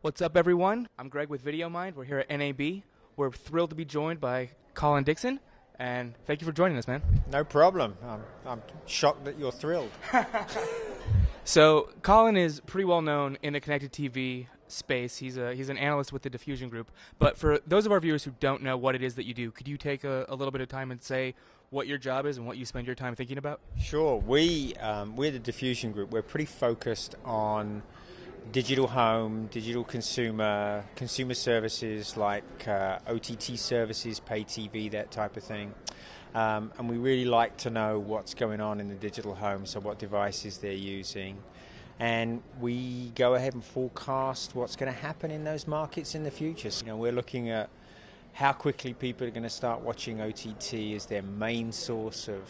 What's up, everyone? I'm Greg with VideoMind. We're here at NAB. We're thrilled to be joined by Colin Dixon, and thank you for joining us, man. No problem. I'm shocked that you're thrilled. So, Colin is pretty well known in the connected TV space. He's an analyst with the Diffusion group. But for those of our viewers who don't know what it is that you do, could you take a little bit of time and say what your job is and what you spend your time thinking about? Sure. We're the Diffusion group. We're pretty focused on digital home, digital consumer services like OTT services, pay TV, that type of thing. And we really like to know what's going on in the digital home, so what devices they're using. And we go ahead and forecast what's going to happen in those markets in the future. So, we're looking at how quickly people are going to start watching OTT as their main source of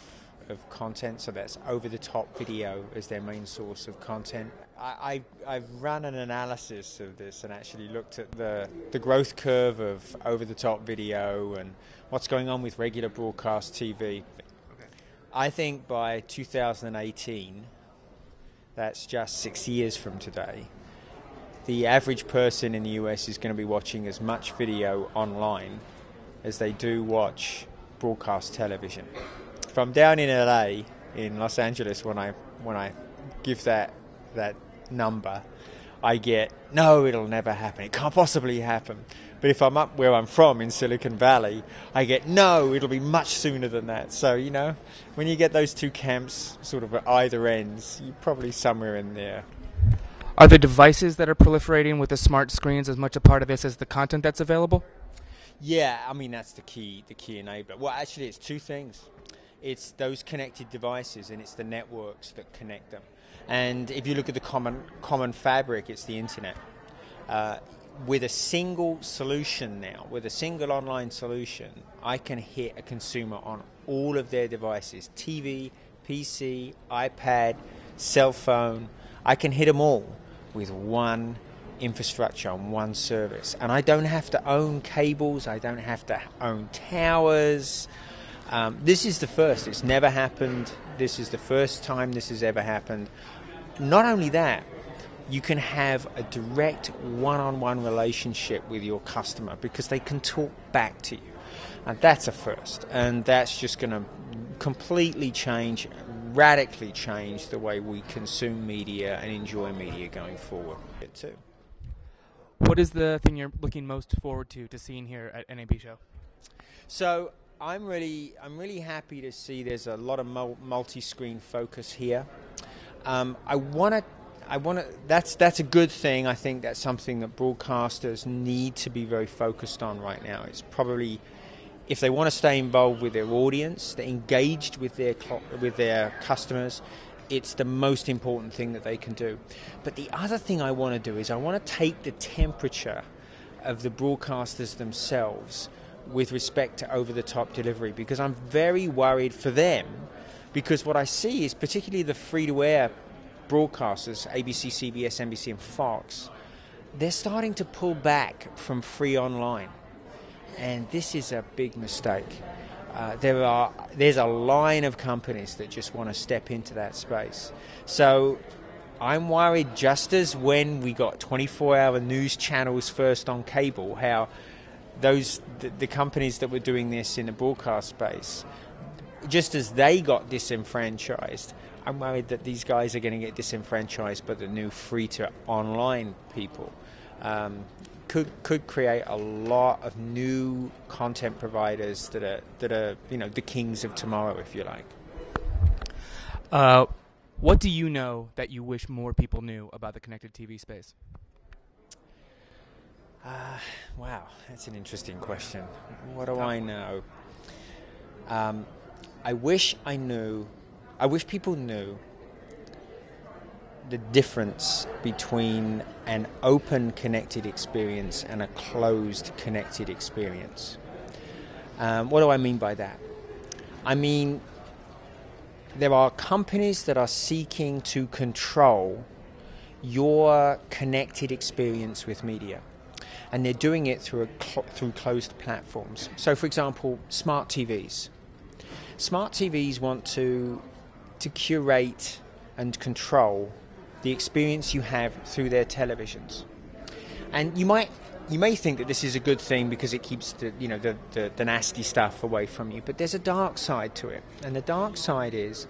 content, so that's over-the-top video as their main source of content. I've run an analysis of this and actually looked at the growth curve of over-the-top video and what's going on with regular broadcast TV. Okay. I think by 2018, that's just 6 years from today, the average person in the US is going to be watching as much video online as they do watch broadcast television. If I'm down in LA, in Los Angeles, when I give that number, I get, no, it'll never happen. It can't possibly happen. But if I'm up where I'm from in Silicon Valley, I get, no, it'll be much sooner than that. So, when you get those two camps sort of at either ends, you're probably somewhere in there. Are the devices that are proliferating with the smart screens as much a part of this as the content that's available? Yeah, that's the key enabler. Well, actually, it's two things. It's those connected devices and it's the networks that connect them. And if you look at the common fabric, it's the internet. With a single solution now, with a single online solution, I can hit a consumer on all of their devices, TV, PC, iPad, cell phone. I can hit them all with one infrastructure on one service. And I don't have to own cables. I don't have to own towers. This is the first. It's never happened. This is the first time this has ever happened. Not only that, you can have a direct one-on-one relationship with your customer because they can talk back to you. And that's a first. And that's just going to completely radically change the way we consume media and enjoy media going forward too. What is the thing you're looking most forward to seeing here at NAB Show? So I'm really happy to see there's a lot of multi-screen focus here. That's a good thing. I think that's something that broadcasters need to be very focused on right now. It's probably, if they want to stay involved with their audience, they're engaged with their customers, it's the most important thing that they can do. But the other thing I want to do is I want to take the temperature of the broadcasters themselves with respect to over-the-top delivery, because I'm very worried for them, because what I see is particularly the free-to-air broadcasters, ABC, CBS, NBC, and Fox, they're starting to pull back from free online. And this is a big mistake. There's a line of companies that just want to step into that space. So I'm worried, just as when we got 24-hour news channels first on cable, how the companies that were doing this in the broadcast space, just as they got disenfranchised, I'm worried that these guys are going to get disenfranchised by the new free-to-online people. Could create a lot of new content providers that are the kings of tomorrow, if you like. What do you know that you wish more people knew about the connected TV space? Wow, that's an interesting question. What do I know? I wish people knew the difference between an open connected experience and a closed connected experience. What do I mean by that? I mean, there are companies that are seeking to control your connected experience with media, and they're doing it through closed platforms. So, for example, smart TVs. Smart TVs want to curate and control the experience you have through their televisions. And you may think that this is a good thing because it keeps the nasty stuff away from you, but there's a dark side to it. And the dark side is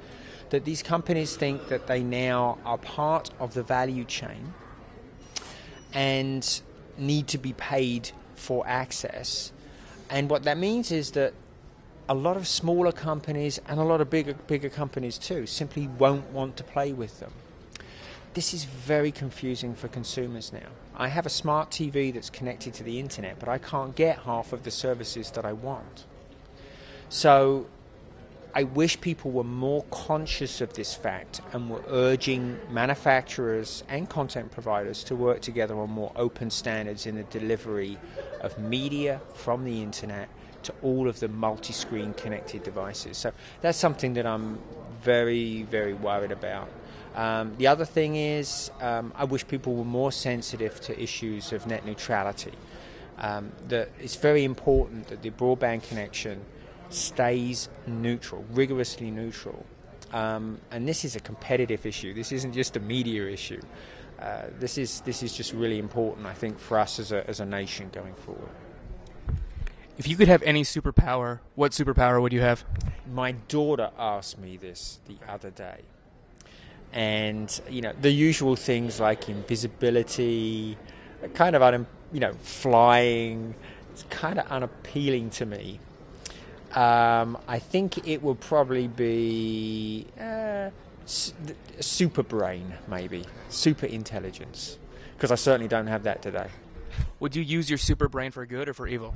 that these companies think that they now are part of the value chain and need to be paid for access. And what that means is that a lot of smaller companies and a lot of bigger companies too simply won't want to play with them. This is very confusing for consumers now. I have a smart TV that's connected to the internet, but I can't get half of the services that I want. So I wish people were more conscious of this fact and were urging manufacturers and content providers to work together on more open standards in the delivery of media from the internet to all of the multi-screen connected devices. So that's something that I'm very, very worried about. The other thing is I wish people were more sensitive to issues of net neutrality. That it's very important that the broadband connection stays neutral, rigorously neutral. And this is a competitive issue. This isn't just a media issue. This is just really important, I think, for us as a nation going forward. If you could have any superpower, what superpower would you have? My daughter asked me this the other day. And, the usual things like invisibility, kind of, flying, it's kind of unappealing to me. I think it will probably be super brain, maybe, super intelligence, because I certainly don't have that today. Would you use your super brain for good or for evil?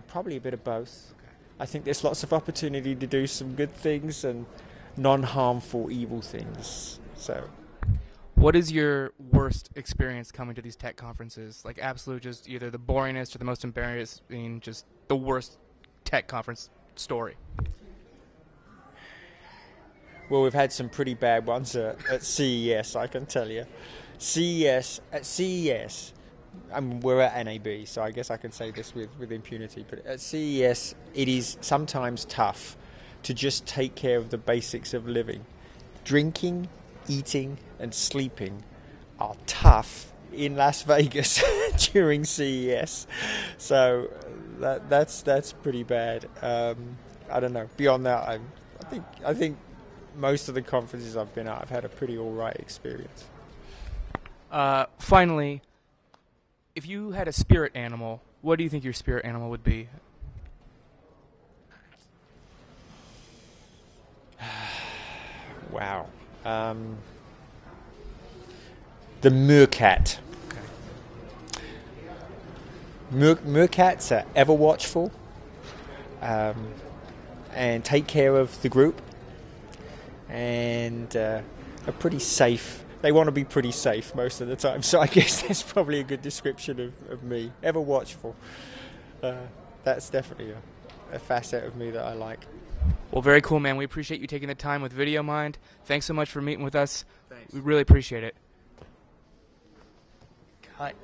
Probably a bit of both. Okay. I think there's lots of opportunity to do some good things and non-harmful evil things. So, what is your worst experience coming to these tech conferences? Like absolute, just either the boringest or the most embarrassing, just the worst tech conference story? Well, we've had some pretty bad ones at CES, I can tell you. CES, we're at NAB, so I guess I can say this with impunity, but at CES it is sometimes tough to just take care of the basics of living. Drinking, eating and sleeping are tough in Las Vegas during CES, so that's pretty bad. I don't know. Beyond that, I think most of the conferences I've been at, I've had a pretty all right experience. Finally, if you had a spirit animal, what do you think your spirit animal would be? Wow. The meerkat. Okay. Meerkats are ever watchful and take care of the group and are pretty safe. They want to be pretty safe most of the time, so I guess that's probably a good description of me. Ever watchful. That's definitely a facet of me that I like. Well, very cool, man. We appreciate you taking the time with VideoMind. Thanks so much for meeting with us. Thanks. We really appreciate it. Cut.